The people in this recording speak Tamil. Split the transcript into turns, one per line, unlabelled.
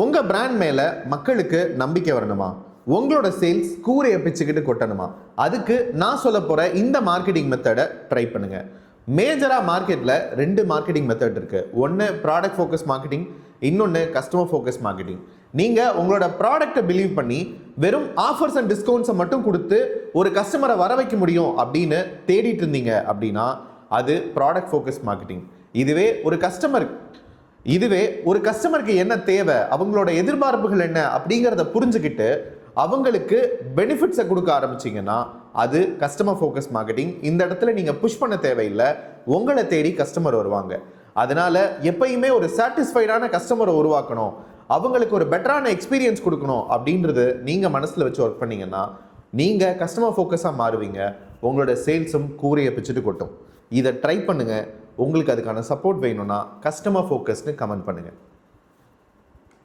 உங்கள் பிராண்ட் மேலே மக்களுக்கு நம்பிக்கை வரணுமா? உங்களோட சேல்ஸ் கூரையை பிச்சுக்கிட்டு கொட்டணுமா? அதுக்கு நான் சொல்ல போகிற இந்த மார்க்கெட்டிங் மெத்தடை ட்ரை பண்ணுங்கள். மேஜராக மார்க்கெட்டில் 2 மார்க்கெட்டிங் மெத்தட் இருக்குது. ஒன்று ப்ராடக்ட் ஃபோக்கஸ் மார்க்கெட்டிங், இன்னொன்று கஸ்டமர் ஃபோக்கஸ் மார்க்கெட்டிங். நீங்கள் உங்களோட ப்ராடக்டை பிலீவ் பண்ணி வெறும் ஆஃபர்ஸ் அண்ட் டிஸ்கவுண்ட்ஸை மட்டும் கொடுத்து ஒரு கஸ்டமரை வர வைக்க முடியும் அப்படின்னு தேடிட்டு இருந்தீங்க அப்படின்னா அது ப்ராடக்ட் ஃபோக்கஸ் மார்க்கெட்டிங். இதுவே ஒரு கஸ்டமருக்கு என்ன தேவை, அவங்களோட எதிர்பார்ப்புகள் என்ன அப்படிங்கிறத புரிஞ்சுக்கிட்டு அவங்களுக்கு பெனிஃபிட்ஸை கொடுக்க ஆரம்பிச்சிங்கன்னா அது கஸ்டமர் ஃபோக்கஸ் மார்க்கெட்டிங். இந்த இடத்துல நீங்கள் புஷ் பண்ண தேவையில்லை, உங்களை தேடி கஸ்டமர் வருவாங்க. அதனால எப்பயுமே ஒரு சாட்டிஸ்ஃபைடான கஸ்டமரை உருவாக்கணும், அவங்களுக்கு ஒரு பெட்டரான எக்ஸ்பீரியன்ஸ் கொடுக்கணும் அப்படின்றது நீங்கள் மனசில் வச்சு ஒர்க் பண்ணீங்கன்னா நீங்கள் கஸ்டமர் ஃபோக்கஸாக மாறுவீங்க. உங்களோட சேல்ஸும் கூரையை பிச்சுட்டு கொட்டும். இதை ட்ரை பண்ணுங்கள். உங்களுக்கு அதுக்கான சப்போர்ட் வேணும்னா கஸ்டமர் ஃபோக்கஸ்னு கமெண்ட் பண்ணுங்கள்.